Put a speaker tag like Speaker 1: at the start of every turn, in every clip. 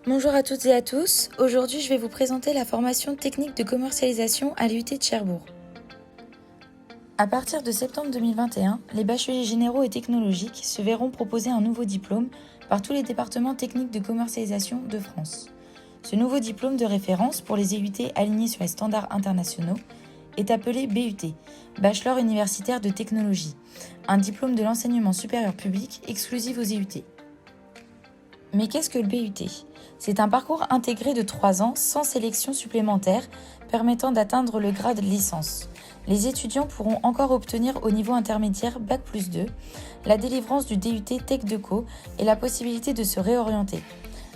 Speaker 1: Bonjour à toutes et à tous, aujourd'hui je vais vous présenter la formation technique de commercialisation à l'UT de Cherbourg. À partir de septembre 2021, les bacheliers généraux et technologiques se verront proposer un nouveau diplôme par tous les départements techniques de commercialisation de France. Ce nouveau diplôme de référence pour les EUT alignés sur les standards internationaux est appelé BUT, Bachelor universitaire de technologie, un diplôme de l'enseignement supérieur public exclusif aux EUT. Mais qu'est-ce que le BUT ? C'est un parcours intégré de 3 ans sans sélection supplémentaire permettant d'atteindre le grade licence. Les étudiants pourront encore obtenir au niveau intermédiaire Bac+2 la délivrance du DUT Tech Deco et la possibilité de se réorienter.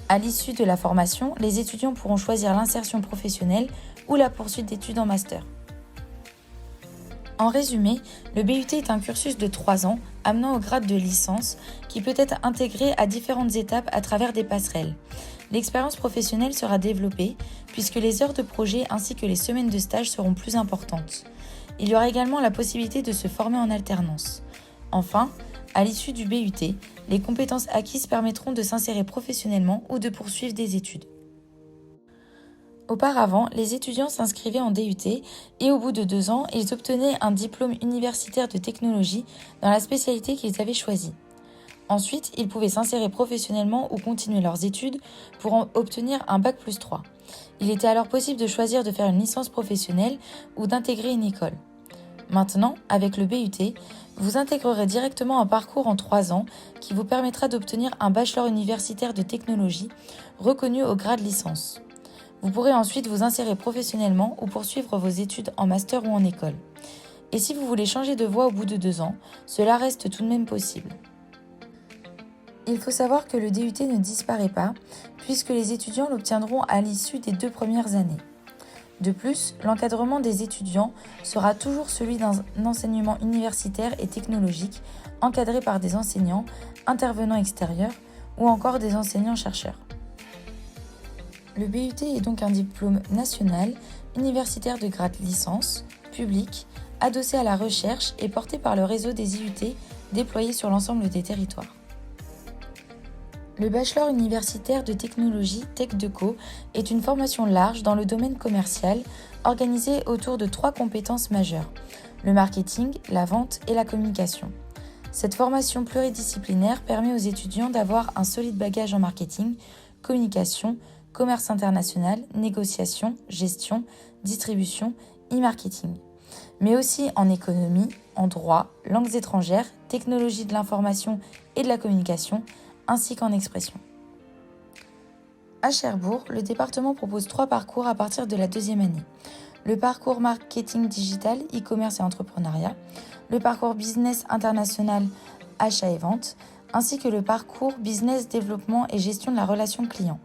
Speaker 1: À l'issue de la formation, les étudiants pourront choisir l'insertion professionnelle ou la poursuite d'études en master. En résumé, le BUT est un cursus de 3 ans amenant au grade de licence qui peut être intégré à différentes étapes à travers des passerelles. L'expérience professionnelle sera développée puisque les heures de projet ainsi que les semaines de stage seront plus importantes. Il y aura également la possibilité de se former en alternance. Enfin, à l'issue du BUT, les compétences acquises permettront de s'insérer professionnellement ou de poursuivre des études. Auparavant, les étudiants s'inscrivaient en DUT et au bout de 2 ans, ils obtenaient un diplôme universitaire de technologie dans la spécialité qu'ils avaient choisie. Ensuite, ils pouvaient s'insérer professionnellement ou continuer leurs études pour obtenir un Bac+3. Il était alors possible de choisir de faire une licence professionnelle ou d'intégrer une école. Maintenant, avec le BUT, vous intégrerez directement un parcours en 3 ans qui vous permettra d'obtenir un bachelor universitaire de technologie reconnu au grade licence. Vous pourrez ensuite vous insérer professionnellement ou poursuivre vos études en master ou en école. Et si vous voulez changer de voie au bout de 2 ans, cela reste tout de même possible. Il faut savoir que le DUT ne disparaît pas, puisque les étudiants l'obtiendront à l'issue des 2 premières années. De plus, l'encadrement des étudiants sera toujours celui d'un enseignement universitaire et technologique, encadré par des enseignants, intervenants extérieurs ou encore des enseignants-chercheurs. Le BUT est donc un diplôme national, universitaire de grade licence, public, adossé à la recherche et porté par le réseau des IUT déployés sur l'ensemble des territoires. Le bachelor universitaire de technologie Tech Deco est une formation large dans le domaine commercial, organisée autour de 3 compétences majeures, le marketing, la vente et la communication. Cette formation pluridisciplinaire permet aux étudiants d'avoir un solide bagage en marketing, communication, commerce international, négociation, gestion, distribution, e-marketing, mais aussi en économie, en droit, langues étrangères, technologie de l'information et de la communication, ainsi qu'en expression. À Cherbourg, le département propose 3 parcours à partir de la 2e année. Le parcours marketing digital, e-commerce et entrepreneuriat, le parcours business international, achat et vente, ainsi que le parcours business développement et gestion de la relation client.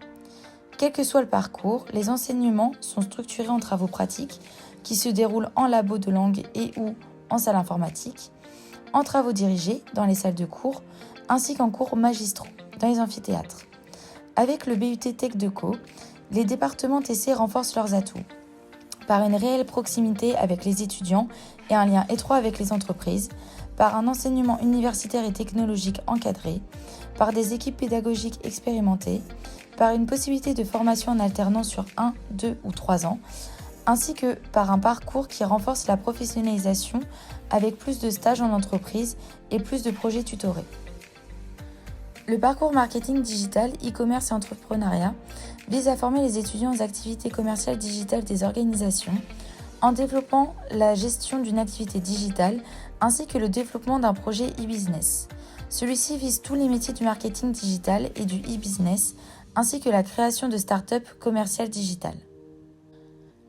Speaker 1: Quel que soit le parcours, les enseignements sont structurés en travaux pratiques qui se déroulent en labo de langue et ou en salle informatique, en travaux dirigés dans les salles de cours, ainsi qu'en cours magistraux dans les amphithéâtres. Avec le BUT Tech Deco, les départements TC renforcent leurs atouts par une réelle proximité avec les étudiants et un lien étroit avec les entreprises, par un enseignement universitaire et technologique encadré, par des équipes pédagogiques expérimentées, par une possibilité de formation en alternance sur 1, 2 ou 3 ans, ainsi que par un parcours qui renforce la professionnalisation avec plus de stages en entreprise et plus de projets tutorés. Le parcours marketing digital, e-commerce et entrepreneuriat vise à former les étudiants aux activités commerciales digitales des organisations en développant la gestion d'une activité digitale ainsi que le développement d'un projet e-business. Celui-ci vise tous les métiers du marketing digital et du e-business ainsi que la création de start-up commerciales digitales.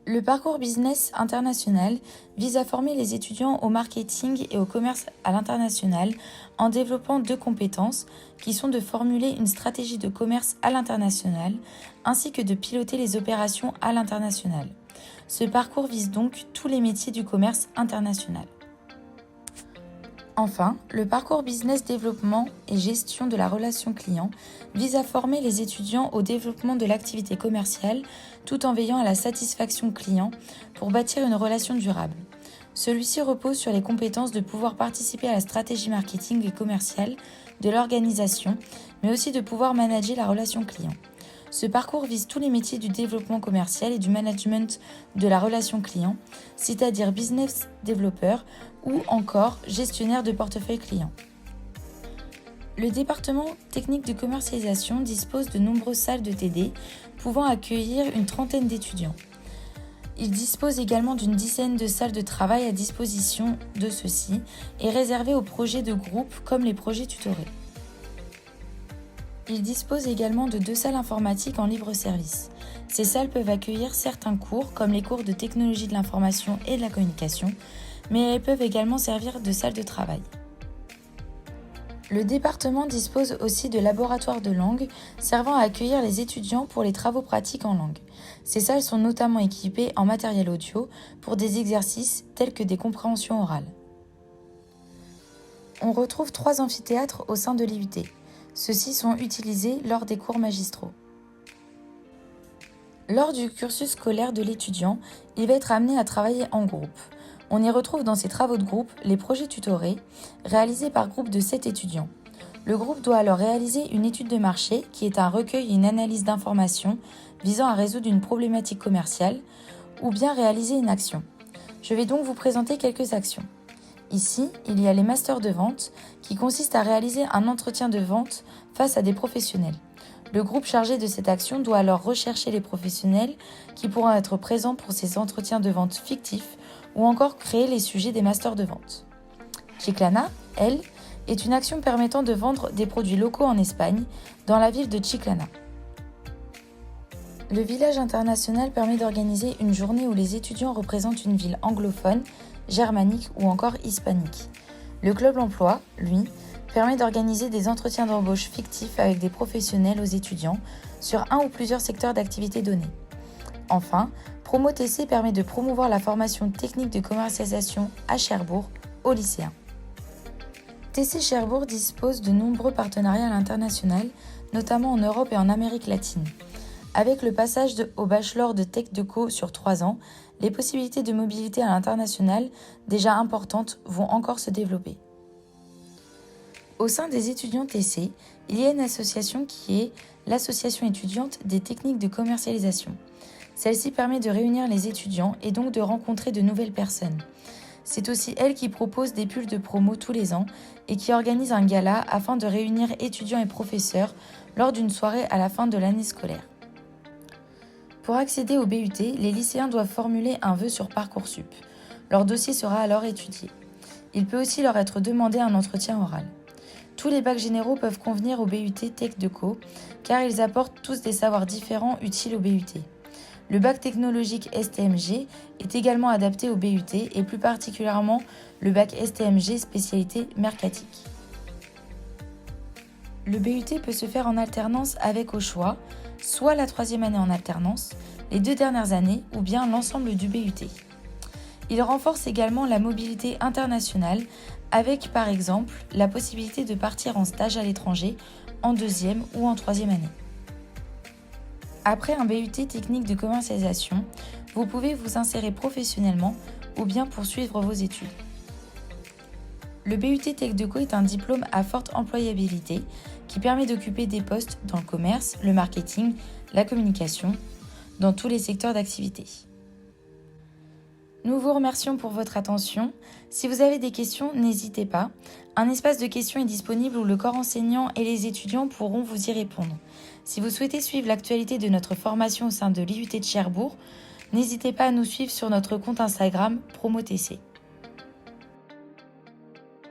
Speaker 1: Le parcours business international vise à former les étudiants au marketing et au commerce à l'international en développant 2 compétences qui sont de formuler une stratégie de commerce à l'international ainsi que de piloter les opérations à l'international. Ce parcours vise donc tous les métiers du commerce international. Enfin, le parcours business développement et gestion de la relation client vise à former les étudiants au développement de l'activité commerciale tout en veillant à la satisfaction client pour bâtir une relation durable. Celui-ci repose sur les compétences de pouvoir participer à la stratégie marketing et commerciale de l'organisation, mais aussi de pouvoir manager la relation client. Ce parcours vise tous les métiers du développement commercial et du management de la relation client, c'est-à-dire business developer ou encore gestionnaire de portefeuille client. Le département technique de commercialisation dispose de nombreuses salles de TD pouvant accueillir une trentaine d'étudiants. Il dispose également d'une dizaine de salles de travail à disposition de ceux-ci et réservées aux projets de groupe comme les projets tutorés. Il dispose également de 2 salles informatiques en libre service. Ces salles peuvent accueillir certains cours comme les cours de technologie de l'information et de la communication, mais elles peuvent également servir de salles de travail. Le département dispose aussi de laboratoires de langue servant à accueillir les étudiants pour les travaux pratiques en langue. Ces salles sont notamment équipées en matériel audio pour des exercices tels que des compréhensions orales. On retrouve 3 amphithéâtres au sein de l'IUT. Ceux-ci sont utilisés lors des cours magistraux. Lors du cursus scolaire de l'étudiant, il va être amené à travailler en groupe. On y retrouve dans ces travaux de groupe les projets tutorés, réalisés par groupe de 7 étudiants. Le groupe doit alors réaliser une étude de marché qui est un recueil et une analyse d'informations visant à résoudre une problématique commerciale ou bien réaliser une action. Je vais donc vous présenter quelques actions. Ici, il y a les masters de vente qui consistent à réaliser un entretien de vente face à des professionnels. Le groupe chargé de cette action doit alors rechercher les professionnels qui pourront être présents pour ces entretiens de vente fictifs ou encore créer les sujets des masters de vente. Chiclana, elle, est une action permettant de vendre des produits locaux en Espagne, dans la ville de Chiclana. Le village international permet d'organiser une journée où les étudiants représentent une ville anglophone, germanique ou encore hispanique. Le club emploi, lui, permet d'organiser des entretiens d'embauche fictifs avec des professionnels aux étudiants sur un ou plusieurs secteurs d'activité donnés. Enfin, Promo TC permet de promouvoir la formation technique de commercialisation à Cherbourg aux lycéens. TC Cherbourg dispose de nombreux partenariats à l'international, notamment en Europe et en Amérique latine. Avec le passage au bachelor de Tech Deco sur 3 ans, les possibilités de mobilité à l'international, déjà importantes, vont encore se développer. Au sein des étudiants TC, il y a une association qui est l'Association étudiante des techniques de commercialisation. Celle-ci permet de réunir les étudiants et donc de rencontrer de nouvelles personnes. C'est aussi elle qui propose des pulls de promo tous les ans et qui organise un gala afin de réunir étudiants et professeurs lors d'une soirée à la fin de l'année scolaire. Pour accéder au BUT, les lycéens doivent formuler un vœu sur Parcoursup. Leur dossier sera alors étudié. Il peut aussi leur être demandé un entretien oral. Tous les bacs généraux peuvent convenir au BUT Tech Deco car ils apportent tous des savoirs différents utiles au BUT. Le bac technologique STMG est également adapté au BUT et plus particulièrement le bac STMG spécialité mercatique. Le BUT peut se faire en alternance avec au choix, soit la 3e année en alternance, les 2 dernières années ou bien l'ensemble du BUT. Il renforce également la mobilité internationale avec par exemple la possibilité de partir en stage à l'étranger en 2e ou en 3e année. Après un BUT technique de commercialisation, vous pouvez vous insérer professionnellement ou bien poursuivre vos études. Le BUT Tech Deco est un diplôme à forte employabilité qui permet d'occuper des postes dans le commerce, le marketing, la communication, dans tous les secteurs d'activité. Nous vous remercions pour votre attention. Si vous avez des questions, n'hésitez pas. Un espace de questions est disponible où le corps enseignant et les étudiants pourront vous y répondre. Si vous souhaitez suivre l'actualité de notre formation au sein de l'IUT de Cherbourg, n'hésitez pas à nous suivre sur notre compte Instagram PromoTC.